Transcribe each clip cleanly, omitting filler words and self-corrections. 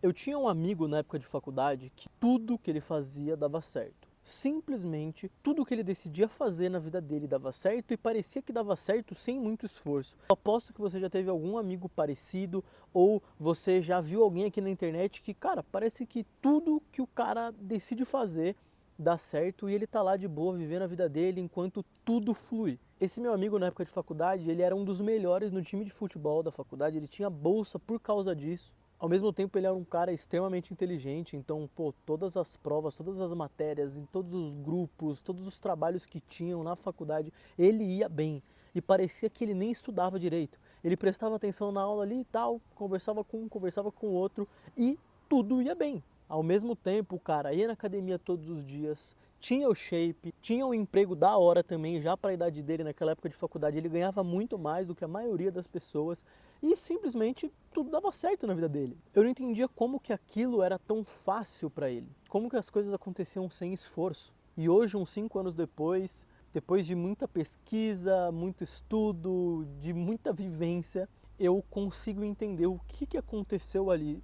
Eu tinha um amigo na época de faculdade que tudo que ele fazia dava certo. Simplesmente tudo que ele decidia fazer na vida dele dava certo e parecia que dava certo sem muito esforço. Eu aposto que você já teve algum amigo parecido ou você já viu alguém aqui na internet que, cara, parece que tudo que o cara decide fazer dá certo e ele tá lá de boa vivendo a vida dele enquanto tudo flui. Esse meu amigo na época de faculdade, ele era um dos melhores no time de futebol da faculdade, ele tinha bolsa por causa disso. Ao mesmo tempo, ele era um cara extremamente inteligente, então, pô, todas as provas, todas as matérias, em todos os grupos, todos os trabalhos que tinham na faculdade, ele ia bem. E parecia que ele nem estudava direito. Ele prestava atenção na aula ali e tal, conversava com um, conversava com o outro e tudo ia bem. Ao mesmo tempo, o cara ia na academia todos os dias, tinha o shape, tinha um emprego da hora também, já para a idade dele, naquela época de faculdade, ele ganhava muito mais do que a maioria das pessoas e simplesmente tudo dava certo na vida dele. Eu não entendia como que aquilo era tão fácil para ele, como que as coisas aconteciam sem esforço. E hoje, uns 5 anos depois, depois de muita pesquisa, muito estudo, de muita vivência, eu consigo entender o que aconteceu ali.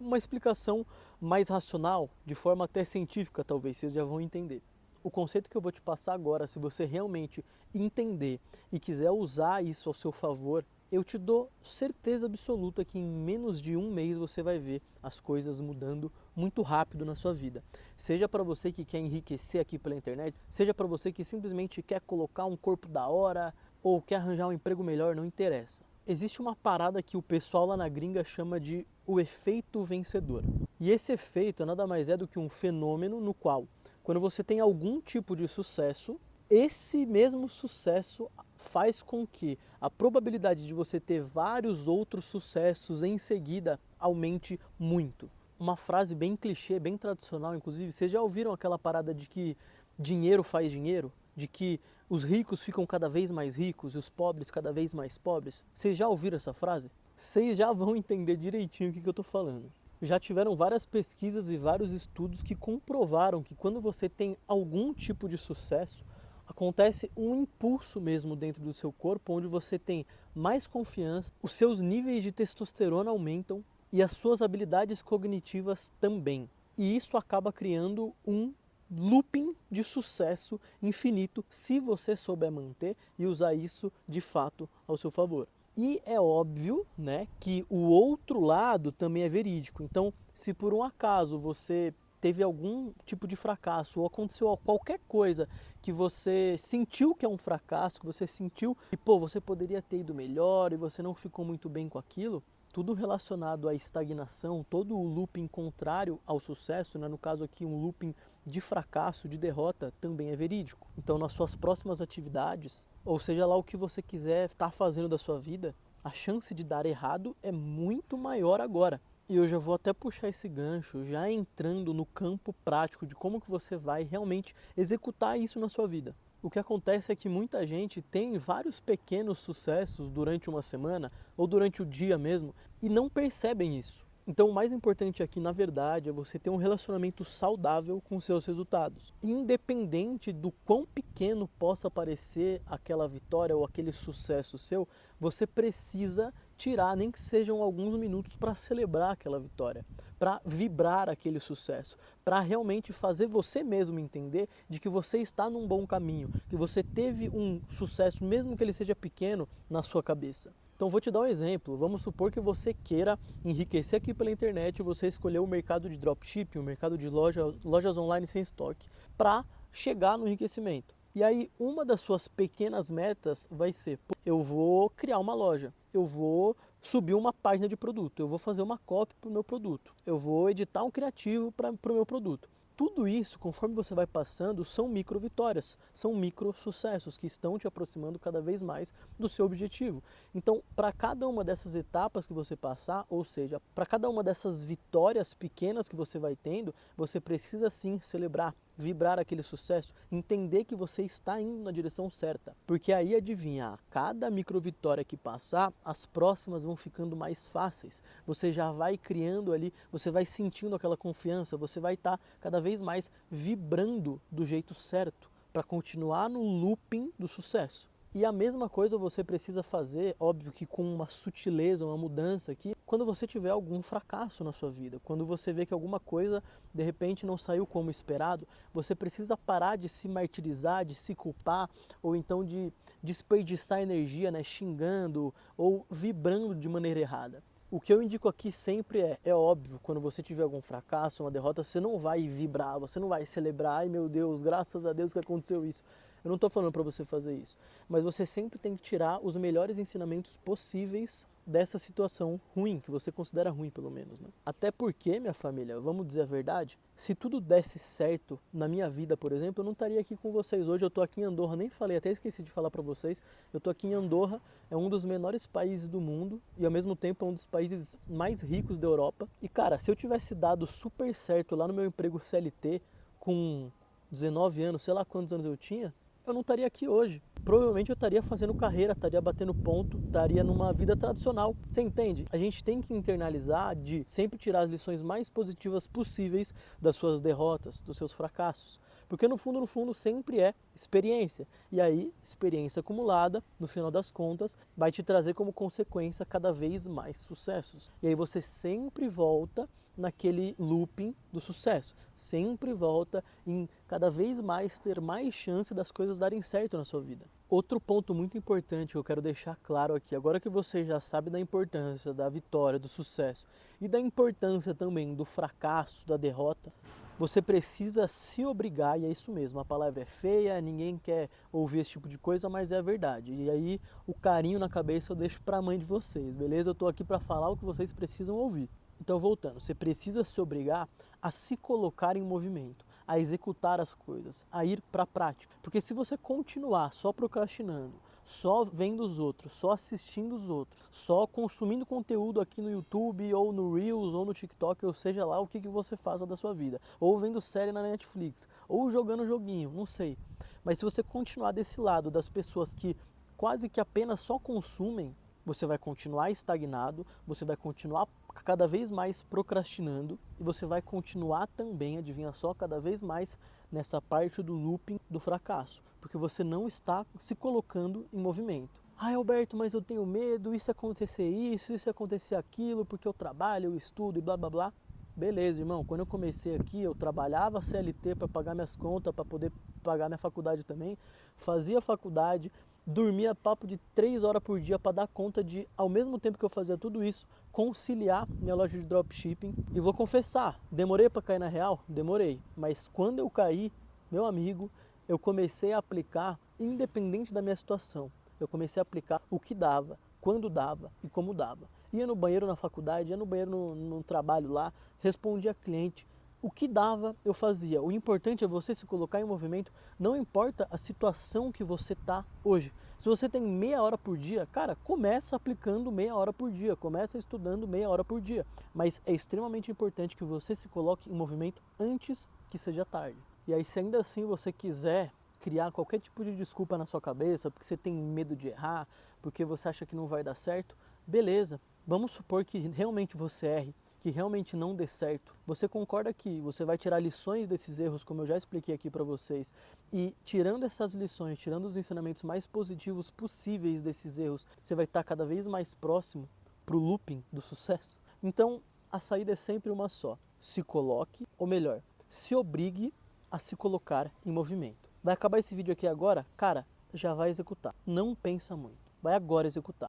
Uma explicação mais racional, de forma até científica, talvez vocês já vão entender. O conceito que eu vou te passar agora, se você realmente entender e quiser usar isso ao seu favor, eu te dou certeza absoluta que em menos de um mês você vai ver as coisas mudando muito rápido na sua vida. Seja para você que quer enriquecer aqui pela internet, seja para você que simplesmente quer colocar um corpo da hora ou quer arranjar um emprego melhor, não interessa. Existe uma parada que o pessoal lá na gringa chama de o efeito vencedor. E esse efeito nada mais é do que um fenômeno no qual, quando você tem algum tipo de sucesso, esse mesmo sucesso faz com que a probabilidade de você ter vários outros sucessos em seguida aumente muito. Uma frase bem clichê, bem tradicional, inclusive, vocês já ouviram aquela parada de que dinheiro faz dinheiro? De que os ricos ficam cada vez mais ricos e os pobres cada vez mais pobres? Vocês já ouviram essa frase? Vocês já vão entender direitinho o que eu estou falando. Já tiveram várias pesquisas e vários estudos que comprovaram que quando você tem algum tipo de sucesso, acontece um impulso mesmo dentro do seu corpo, onde você tem mais confiança, os seus níveis de testosterona aumentam e as suas habilidades cognitivas também. E isso acaba criando um looping de sucesso infinito se você souber manter e usar isso de fato ao seu favor. E é óbvio, né, que o outro lado também é verídico. Então, se por um acaso você teve algum tipo de fracasso ou aconteceu qualquer coisa que você sentiu que é um fracasso, que você sentiu que, pô, você poderia ter ido melhor e você não ficou muito bem com aquilo, tudo relacionado à estagnação, todo o looping contrário ao sucesso, né? No caso aqui um looping de fracasso, de derrota, também é verídico. Então nas suas próximas atividades, ou seja lá o que você quiser estar fazendo da sua vida, a chance de dar errado é muito maior agora. E eu já vou até puxar esse gancho, já entrando no campo prático de como que você vai realmente executar isso na sua vida. O que acontece é que muita gente tem vários pequenos sucessos durante uma semana ou durante o dia mesmo e não percebem isso. Então o mais importante aqui, na verdade, é você ter um relacionamento saudável com seus resultados. Independente do quão pequeno possa parecer aquela vitória ou aquele sucesso seu, você precisa tirar, nem que sejam alguns minutos para celebrar aquela vitória, para vibrar aquele sucesso, para realmente fazer você mesmo entender de que você está num bom caminho, que você teve um sucesso, mesmo que ele seja pequeno, na sua cabeça. Então vou te dar um exemplo, vamos supor que você queira enriquecer aqui pela internet, você escolheu o mercado de dropshipping, o mercado de lojas online sem estoque, para chegar no enriquecimento. E aí uma das suas pequenas metas vai ser, eu vou criar uma loja, eu vou subir uma página de produto, eu vou fazer uma copy para o meu produto, eu vou editar um criativo para o meu produto. Tudo isso, conforme você vai passando, são micro vitórias, são micro sucessos que estão te aproximando cada vez mais do seu objetivo. Então, para cada uma dessas etapas que você passar, ou seja, para cada uma dessas vitórias pequenas que você vai tendo, você precisa sim celebrar, vibrar aquele sucesso, entender que você está indo na direção certa. Porque aí, adivinha, a cada micro vitória que passar, as próximas vão ficando mais fáceis. Você já vai criando ali, você vai sentindo aquela confiança, você vai estar cada vez mais vibrando do jeito certo para continuar no looping do sucesso. E a mesma coisa você precisa fazer, óbvio que com uma sutileza, uma mudança aqui, quando você tiver algum fracasso na sua vida, quando você vê que alguma coisa de repente não saiu como esperado, você precisa parar de se martirizar, de se culpar, ou então de desperdiçar energia, né, xingando ou vibrando de maneira errada. O que eu indico aqui sempre é óbvio, quando você tiver algum fracasso, uma derrota, você não vai vibrar, você não vai celebrar, ai meu Deus, graças a Deus que aconteceu isso. Eu não estou falando para você fazer isso, mas você sempre tem que tirar os melhores ensinamentos possíveis dessa situação ruim, que você considera ruim pelo menos, né? Até porque, minha família, vamos dizer a verdade, se tudo desse certo na minha vida, por exemplo, eu não estaria aqui com vocês hoje. Eu estou aqui em Andorra, nem falei, até esqueci de falar para vocês, eu estou aqui em Andorra, é um dos menores países do mundo e ao mesmo tempo é um dos países mais ricos da Europa. E cara, se eu tivesse dado super certo lá no meu emprego CLT com 19 anos, sei lá quantos anos eu tinha, eu não estaria aqui hoje. Provavelmente eu estaria fazendo carreira, estaria batendo ponto, estaria numa vida tradicional. Você entende? A gente tem que internalizar de sempre tirar as lições mais positivas possíveis das suas derrotas, dos seus fracassos. Porque no fundo sempre é experiência. E aí, experiência acumulada, no final das contas, vai te trazer como consequência cada vez mais sucessos. E aí você sempre volta naquele looping do sucesso. Sempre volta em cada vez mais ter mais chance das coisas darem certo na sua vida. Outro ponto muito importante que eu quero deixar claro aqui, agora que você já sabe da importância da vitória, do sucesso e da importância também do fracasso, da derrota, você precisa se obrigar, e é isso mesmo, a palavra é feia, ninguém quer ouvir esse tipo de coisa, mas é a verdade. E aí o carinho na cabeça eu deixo para a mãe de vocês, beleza? Eu tô aqui para falar o que vocês precisam ouvir. Então, voltando, você precisa se obrigar a se colocar em movimento, a executar as coisas, a ir para a prática. Porque se você continuar só procrastinando, só vendo os outros, só assistindo os outros, só consumindo conteúdo aqui no YouTube ou no Reels ou no TikTok, ou seja lá o que você faça da sua vida, ou vendo série na Netflix, ou jogando joguinho, não sei. Mas se você continuar desse lado das pessoas que quase que apenas só consumem, você vai continuar estagnado, você vai continuar cada vez mais procrastinando e você vai continuar também, adivinha só, cada vez mais nessa parte do looping do fracasso, porque você não está se colocando em movimento. Ah, Alberto, mas eu tenho medo, isso acontecer isso acontecer aquilo, porque eu trabalho, eu estudo e blá blá blá. Beleza, irmão, quando eu comecei aqui, eu trabalhava CLT para pagar minhas contas, para poder pagar minha faculdade também, fazia faculdade, dormia papo de 3 horas por dia para dar conta de, ao mesmo tempo que eu fazia tudo isso, conciliar minha loja de dropshipping. E vou confessar, demorei para cair na real? Demorei. Mas quando eu caí, meu amigo, eu comecei a aplicar, independente da minha situação, eu comecei a aplicar o que dava, quando dava e como dava. Ia no banheiro na faculdade, ia no banheiro no trabalho lá, respondia cliente. O que dava, eu fazia. O importante é você se colocar em movimento, não importa a situação que você está hoje. Se você tem meia hora por dia, cara, começa aplicando meia hora por dia, começa estudando meia hora por dia. Mas é extremamente importante que você se coloque em movimento antes que seja tarde. E aí, se ainda assim você quiser criar qualquer tipo de desculpa na sua cabeça, porque você tem medo de errar, porque você acha que não vai dar certo, beleza. Vamos supor que realmente você erre, que realmente não dê certo. Você concorda que você vai tirar lições desses erros, como eu já expliquei aqui para vocês, e tirando essas lições, tirando os ensinamentos mais positivos possíveis desses erros, você vai estar cada vez mais próximo para o looping do sucesso? Então, a saída é sempre uma só. Se coloque, ou melhor, se obrigue a se colocar em movimento. Vai acabar esse vídeo aqui agora? Cara, já vai executar. Não pensa muito. Vai agora executar.